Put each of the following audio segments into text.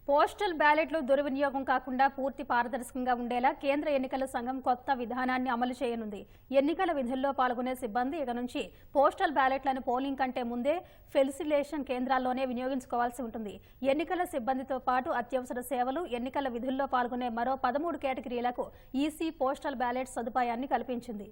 Postal బ్యాలెట్లు దుర్వినియోగం కాకుండా పూర్తి పారదర్శకంగా ఉండేలా కేంద్ర ఎన్నికల సంఘం కొత్త విధానాన్ని అమలు చేయనుంది. ఎన్నికల విధుల్లో పాల్గొనే సిబ్బంది ఇక నుంచి పోస్టల్ బ్యాలెట్లను పోలింగ్ కంటే ముందే ఫెసిలేషన్ కేంద్రాల్లోనే వినియోగించుకోవాల్సి ఉంటుంది. ఎన్నికల సిబ్బందితో పాటు అత్యవసర సేవలు, ఎన్నికల విధుల్లో పాల్గొనే మరో 13 కేటగిరీలకు ఈసీ పోస్టల్ బ్యాలెట్ సదుపాయాన్ని కల్పించింది.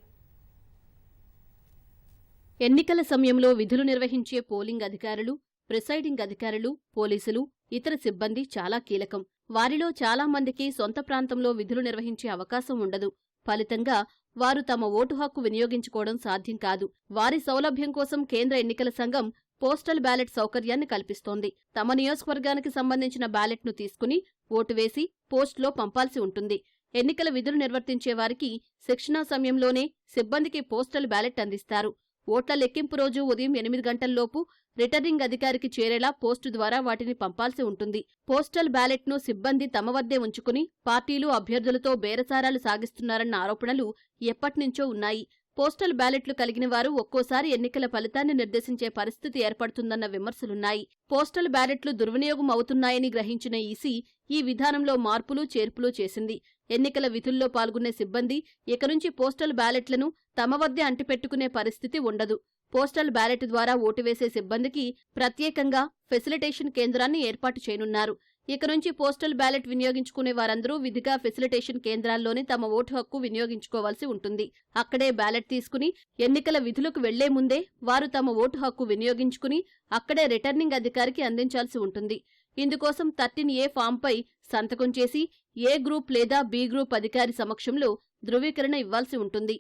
ఎన్నికల సమయంలో విధులు నిర్వహించే పోలింగ్ అధికారులు, ప్రిసైడింగ్ అధికారులు, పోలీసులు, ఇతర సిబ్బంది చాలా కీలకం. వారిలో చాలా మందికి సొంత ప్రాంతంలో విధులు నిర్వహించే అవకాశం ఉండదు. ఫలితంగా వారు తమ ఓటు హక్కు వినియోగించుకోవడం సాధ్యం కాదు. వారి సౌలభ్యం కోసం కేంద్ర ఎన్నికల సంఘం పోస్టల్ బ్యాలెట్ సౌకర్యాన్ని కల్పిస్తోంది. తమ నియోజకవర్గానికి సంబంధించిన బ్యాలెట్ను తీసుకుని ఓటు వేసి పోస్టులో పంపాల్సి ఉంటుంది. ఎన్నికల విధులు నిర్వర్తించే వారికి శిక్షణా సమయంలోనే సిబ్బందికి పోస్టల్ బ్యాలెట్ అందిస్తారు. ఓట్ల లెక్కింపు రోజు ఉదయం 8 గంటల్లోపు రిటర్నింగ్ అధికారికి చేరేలా పోస్టు ద్వారా వాటిని పంపాల్సి ఉంటుంది. పోస్టల్ బ్యాలెట్ను సిబ్బంది తమ వద్దే ఉంచుకుని పార్టీలు, అభ్యర్థులతో బేరసారాలు సాగిస్తున్నారన్న ఆరోపణలు ఎప్పటినుంచో ఉన్నాయి. పోస్టల్ బ్యాలెట్లు కలిగిన వారు ఒక్కోసారి ఎన్నికల ఫలితాన్ని నిర్దేశించే పరిస్థితి ఏర్పడుతుందన్న విమర్శలున్నాయి. పోస్టల్ బ్యాలెట్లు దుర్వినియోగం అవుతున్నాయని గ్రహించిన ఈసీ ఈ విధానంలో మార్పులు, చేర్పులు చేసింది. ఎన్నికల విధుల్లో పాల్గొనే సిబ్బంది ఇక నుంచి పోస్టల్ బ్యాలెట్లను తమ వద్దే అంటిపెట్టుకునే పరిస్థితి ఉండదు. పోస్టల్ బ్యాలెట్ ద్వారా ఓటు వేసే సిబ్బందికి ప్రత్యేకంగా ఫెసిలిటేషన్ కేంద్రాన్ని ఏర్పాటు చేయనున్నారు. ఇక నుంచి పోస్టల్ బ్యాలెట్ వినియోగించుకునే వారందరూ విధిగా ఫెసిలిటేషన్ కేంద్రాల్లోనే తమ ఓటు హక్కు వినియోగించుకోవాల్సి ఉంటుంది. అక్కడే బ్యాలెట్ తీసుకుని ఎన్నికల విధులకు వెళ్లే ముందే వారు తమ ఓటు హక్కు వినియోగించుకుని అక్కడే రిటర్నింగ్ అధికారికి అందించాల్సి ఉంటుంది. ఇందుకోసం 13A ఫామ్పై సంతకం చేసి ఏ గ్రూప్ లేదా బి గ్రూప్ అధికారి సమక్షంలో ధృవీకరణ ఇవ్వాల్సి ఉంటుంది.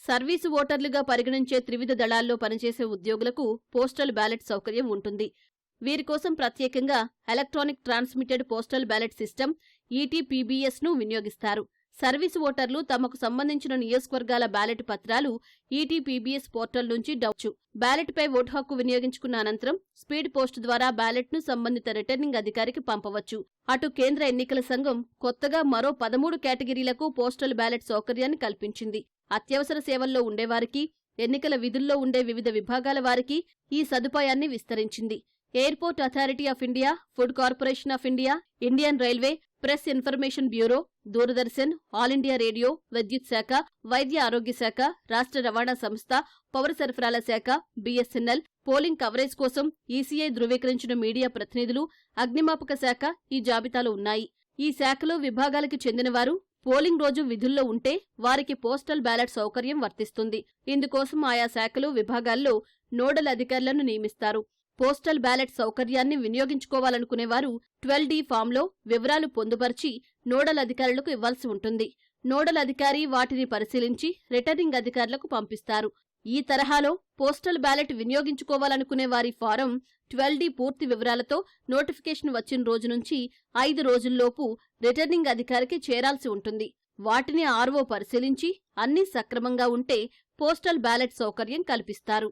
సర్వీసు ఓటర్లుగా పరిగణించే త్రివిధ దళాల్లో పనిచేసే ఉద్యోగులకు పోస్టల్ బ్యాలెట్ సౌకర్యం ఉంటుంది. వీరి కోసం ప్రత్యేకంగా electronic transmitted postal ballot system ఈటీపీబీఎస్ను వినియోగిస్తారు. సర్వీసు ఓటర్లు తమకు సంబంధించిన నియోజకవర్గాల బ్యాలెట్ పత్రాలు ఈటీపీబీఎస్ పోర్టల్ నుంచి డౌన్లోడ్ బ్యాలెట్పై ఓటు హక్కు వినియోగించుకున్న అనంతరం స్పీడ్ పోస్ట్ ద్వారా బ్యాలెట్ను సంబంధిత రిటర్నింగ్ అధికారికి పంపవచ్చు. అటు కేంద్ర ఎన్నికల సంఘం కొత్తగా మరో 13 కేటగిరీలకు పోస్టల్ బ్యాలెట్ సౌకర్యాన్ని కల్పించింది. అత్యవసర సేవల్లో ఉండేవారికి, ఎన్నికల విధుల్లో ఉండే వివిధ విభాగాల వారికి ఈ సదుపాయాన్ని విస్తరించింది. Airport authority of India, food corporation of India, Indian railway, press information bureau, Doordarshan, all India radio, విద్యుత్ శాఖ, వైద్య ఆరోగ్య శాఖ, రాష్ట్ర రవాణా సంస్థ, పౌర సరఫరాల శాఖ, బీఎస్ఎన్ఎల్, పోలింగ్ కవరేజ్ కోసం ఈసీఐ ధృవీకరించిన మీడియా ప్రతినిధులు, అగ్నిమాపక శాఖ ఈ జాబితాలో ఉన్నాయి. ఈ శాఖలో విభాగాలకు చెందినవారు పోలింగ్ రోజు విధుల్లో ఉంటే వారికి పోస్టల్ బ్యాలెట్ సౌకర్యం వర్తిస్తుంది. ఇందుకోసం ఆయా శాఖలు, విభాగాల్లో నోడల్ అధికారులను నియమిస్తారు. పోస్టల్ బ్యాలెట్ సౌకర్యాన్ని వినియోగించుకోవాలనుకునేవారు 12D ఫామ్లో వివరాలు పొందుపరిచి నోడల్ అధికారులకు ఇవ్వాల్సి ఉంటుంది. నోడల్ అధికారి వాటిని పరిశీలించి రిటర్నింగ్ అధికారులకు పంపిస్తారు. ఈ తరహాలో పోస్టల్ బ్యాలెట్ వినియోగించుకోవాలనుకునే వారి ఫారం 12D పూర్తి వివరాలతో నోటిఫికేషన్ వచ్చిన రోజు నుంచి 5 రోజుల్లోపు రిటర్నింగ్ అధికారికి చేరాల్సి ఉంటుంది. వాటిని ఆర్ఓ పరిశీలించి అన్నీ సక్రమంగా ఉంటే పోస్టల్ బ్యాలెట్ సౌకర్యం కల్పిస్తారు.